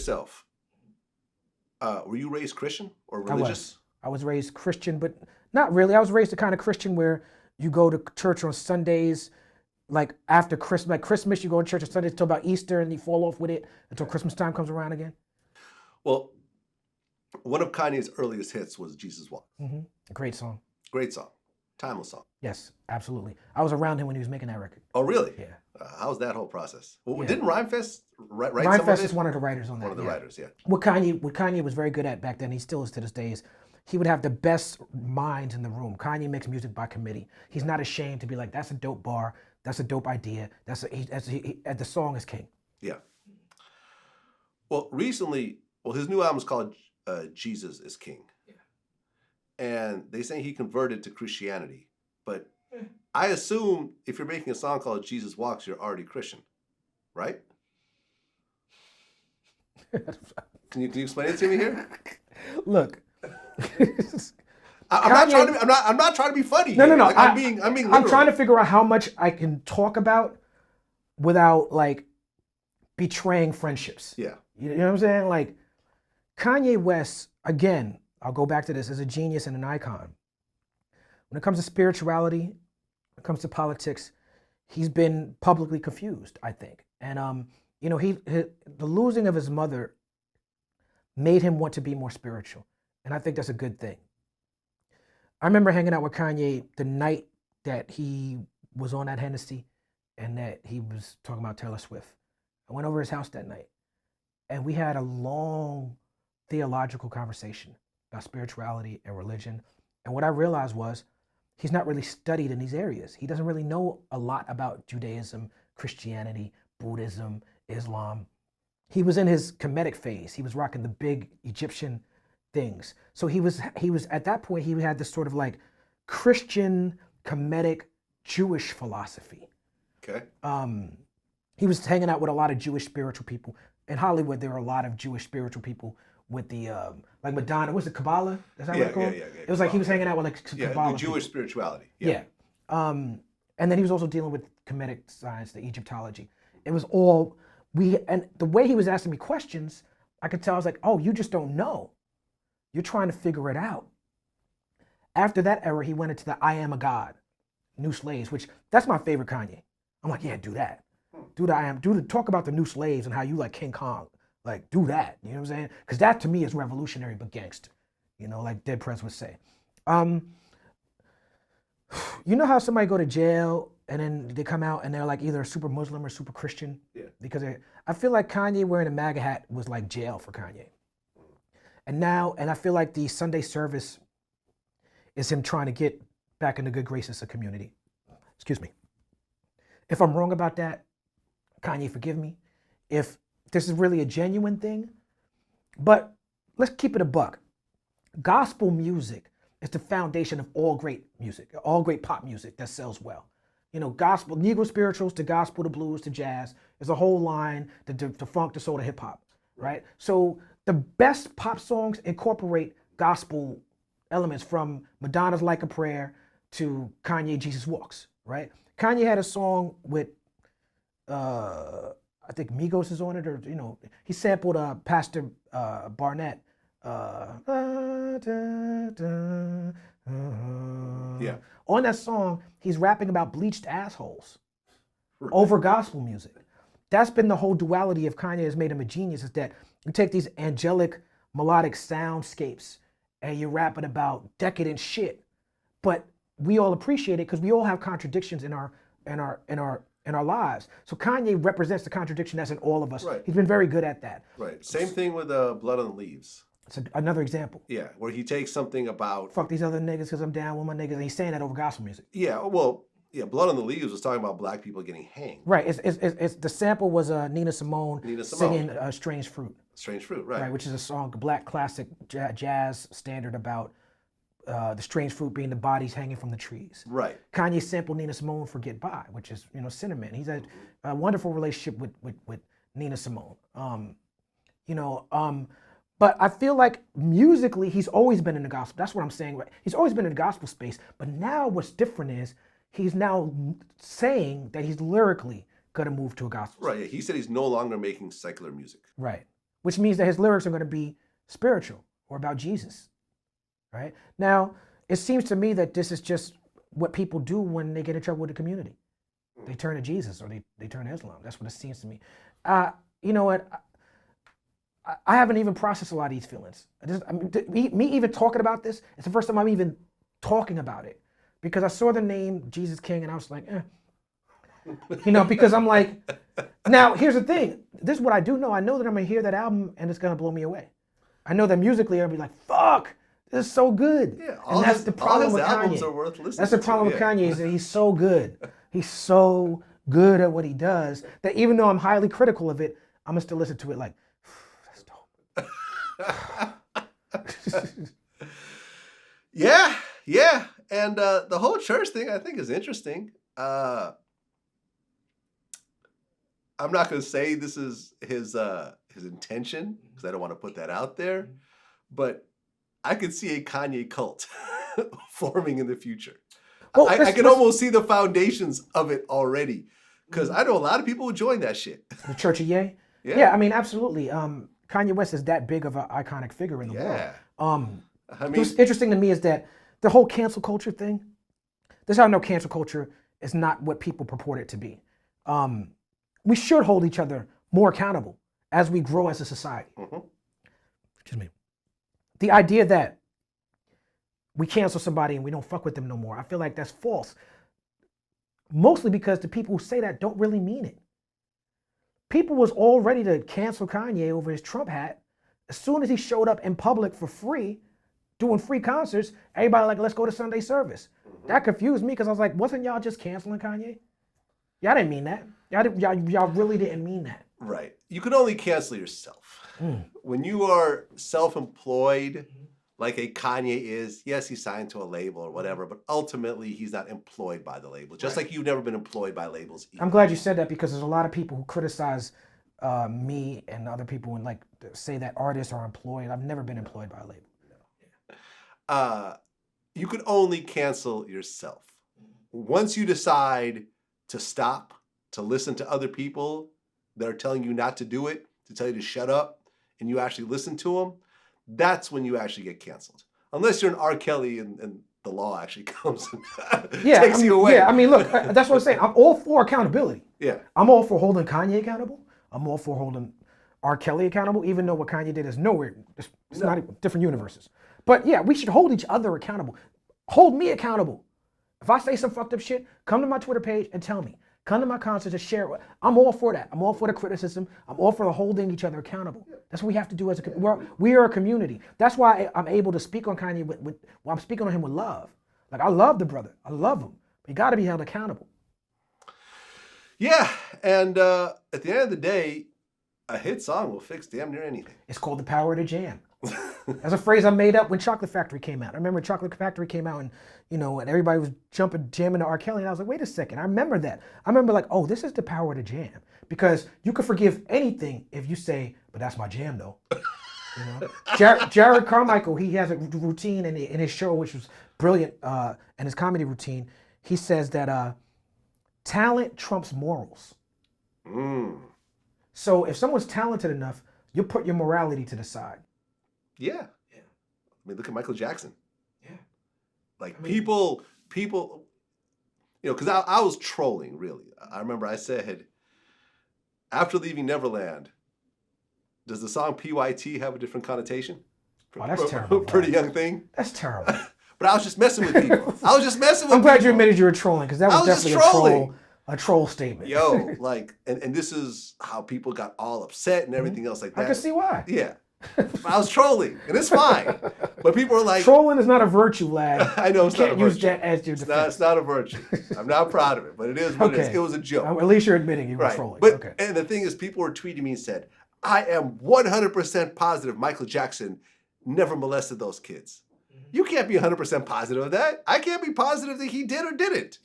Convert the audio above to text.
yourself, were you raised Christian or religious? I was raised Christian, but not really. I was raised the kind of Christian where you go to church on Sundays, like after Christmas, like Christmas, you go to church on Sundays until about Easter, and you fall off with it until Christmas time comes around again. Well, one of Kanye's earliest hits was Jesus Walks. A great song. Great song. Timeless song. Yes, absolutely. I was around him when he was making that record. Oh, really? Yeah. How was that whole process? Well, Yeah. Didn't Rhymefest write some Rhymefest of it? is one of the writers on that. One of the writers, yeah. What Kanye was very good at back then, he still is to this day, is he would have the best minds in the room. Kanye makes music by committee. He's not ashamed to be like, that's a dope bar, that's a dope idea, the song is king. Yeah. Well, recently, his new album is called Jesus is King. Yeah. And they say he converted to Christianity. But I assume if you're making a song called Jesus Walks, you're already Christian, right? Can you explain it to me here? Look. I'm not trying to be funny. No. Like, I'm being literal. I'm trying to figure out how much I can talk about without like betraying friendships. Yeah. You know what I'm saying? Like Kanye West, again, I'll go back to this, as a genius and an icon. When it comes to spirituality, when it comes to politics, he's been publicly confused, I think. And the losing of his mother made him want to be more spiritual. And I think that's a good thing. I remember hanging out with Kanye the night that he was on that Hennessy and that he was talking about Taylor Swift. I went over his house that night and we had a long theological conversation about spirituality and religion. And what I realized was he's not really studied in these areas. He doesn't really know a lot about Judaism, Christianity, Buddhism, Islam. He was in his Kemetic phase. He was rocking the big Egyptian things. So he was at that point, he had this sort of like Christian, Kemetic, Jewish philosophy. Okay. He was hanging out with a lot of Jewish spiritual people. In Hollywood, there are a lot of Jewish spiritual people with the, like Madonna, was it Kabbalah? Is that what it's called? Yeah. It was like he was hanging out with like Kabbalah the Jewish people. spirituality. Yeah. And then he was also dealing with Kemetic science, the Egyptology. It was all, and the way he was asking me questions, I could tell I was like, oh, you just don't know. You're trying to figure it out. After that era, he went into the I Am a God, New Slaves, which that's my favorite Kanye. I'm like, yeah, do that. Talk about the new slaves and how you like King Kong. Like, do that. You know what I'm saying? Because that to me is revolutionary but gangster. You know, like Dead Prez would say. You know how somebody go to jail and then they come out and they're like either super Muslim or super Christian? Yeah. Because I feel like Kanye wearing a MAGA hat was like jail for Kanye. And I feel like the Sunday service is him trying to get back in the good graces of community. Excuse me. If I'm wrong about that, Kanye, forgive me. If this is really a genuine thing, but let's keep it a buck. Gospel music is the foundation of all great music, all great pop music that sells well. You know, gospel, Negro spirituals to gospel to blues to jazz is a whole line, to funk to soul to hip hop, right? So the best pop songs incorporate gospel elements, from Madonna's Like a Prayer to Kanye Jesus Walks, right? Kanye had a song with, I think Migos is on it, or, you know, he sampled Pastor Barnett. Yeah. On that song, he's rapping about bleached assholes over gospel music. That's been the whole duality of Kanye has made him a genius, is that you take these angelic melodic soundscapes and you're rapping about decadent shit, but we all appreciate it because we all have contradictions in our lives. So Kanye represents the contradiction that's in all of us. Right. He's been very good at that. Right. Same thing with Blood on the Leaves. It's another example. Yeah, where he takes something about Fuck these other niggas because I'm down with my niggas, and he's saying that over gospel music. Yeah, well, yeah, Blood on the Leaves was talking about black people getting hanged. Right. It's the sample was Nina Simone singing "Strange Fruit." Strange Fruit, right? Right, which is a song, a black classic jazz standard about the strange fruit being the bodies hanging from the trees. Right. Kanye sampled Nina Simone for "Get By," which is, you know, Cinnamon. He's had a wonderful relationship with Nina Simone. But I feel like musically he's always been in the gospel. That's what I'm saying. Right? He's always been in the gospel space. But now what's different is he's now saying that he's lyrically gonna move to a gospel. Right. Yeah. He said he's no longer making secular music. Right. which means that his lyrics are going to be spiritual or about Jesus, right? Now, it seems to me that this is just what people do when they get in trouble with the community. They turn to Jesus or they turn to Islam. That's what it seems to me. You know what? I haven't even processed a lot of these feelings. Me even talking about this, it's the first time I'm even talking about it, because I saw the name Jesus King and I was like, you know, because I'm like, now here's the thing. This is what I do know. I know that I'm gonna hear that album and it's gonna blow me away. I know that musically I'll be like, fuck, this is so good. Yeah, and that's the problem with albums Kanye. Are worth listening that's the problem to, with Kanye, is that he's so good. He's so good at what he does that even though I'm highly critical of it, I'm gonna still listen to it like, that's dope. Yeah. And the whole church thing I think is interesting. I'm not going to say this is his intention, because I don't want to put that out there, but I could see a Kanye cult forming in the future. Well, I can almost see the foundations of it already, because I know a lot of people would join that shit. The Church of Ye? Yeah, I mean, absolutely. Kanye West is that big of an iconic figure in the world. What's interesting to me is that the whole cancel culture thing, this is how I know cancel culture is not what people purport it to be. We should hold each other more accountable as we grow as a society. Excuse me. The idea that we cancel somebody and we don't fuck with them no more, I feel like that's false. Mostly because the people who say that don't really mean it. People was all ready to cancel Kanye over his Trump hat. As soon as he showed up in public for free, doing free concerts, everybody like, let's go to Sunday service. That confused me, because I was like, wasn't y'all just canceling Kanye? Y'all didn't mean that. Y'all really didn't mean that. Right. You can only cancel yourself. When you are self-employed, like a Kanye is, yes, he's signed to a label or whatever, but ultimately he's not employed by the label, just like you've never been employed by labels either. I'm glad you said that, because there's a lot of people who criticize me and other people and like say that artists are employed. I've never been employed by a label. You can only cancel yourself. Once you decide to stop, to listen to other people that are telling you not to do it, to tell you to shut up, and you actually listen to them, that's when you actually get canceled. Unless you're an R. Kelly and the law actually comes and takes you away. Yeah, I mean, look, that's what I'm saying. I'm all for accountability. Yeah. I'm all for holding Kanye accountable. I'm all for holding R. Kelly accountable, even though what Kanye did is nowhere. It's not even different universes. But yeah, we should hold each other accountable. Hold me accountable. If I say some fucked up shit, come to my Twitter page and tell me. Come to my concerts and share it. I'm all for that. I'm all for the criticism. I'm all for the holding each other accountable. That's what we have to do as a we are a community. That's why I'm able to speak on Kanye I'm speaking on him with love. Like, I love the brother. I love him. But he got to be held accountable. Yeah, and at the end of the day, a hit song will fix damn near anything. It's called the power of the jam. That's a phrase I made up when Chocolate Factory came out. I remember Chocolate Factory came out and, and everybody was jamming to R. Kelly. And I was like, wait a second. I remember that. I remember like, oh, this is the power of the jam. Because you can forgive anything if you say, but that's my jam though. Jared Carmichael, he has a routine in his show, which was brilliant, and his comedy routine. He says that talent trumps morals. So if someone's talented enough, you'll put your morality to the side. Yeah. I mean, look at Michael Jackson. Yeah. Like, people, because I was trolling, really. I remember I said, after leaving Neverland, does the song PYT have a different connotation? Oh, that's terrible. Pretty Young Thing? That's terrible. But I was just messing with people. I'm glad you admitted you were trolling, because that was definitely a troll statement. Yo, like, and this is how people got all upset and everything else like that. I can see why. Yeah. I was trolling, and it's fine. But people are like... Trolling is not a virtue, lad. I know it's not a virtue. You can't use that as your defense. It's not a virtue. I'm not proud of it, but it is what it is. It was a joke. At least you're admitting you were trolling. But, and the thing is, people were tweeting me and said, I am 100% positive Michael Jackson never molested those kids. You can't be 100% positive of that. I can't be positive that he did or didn't.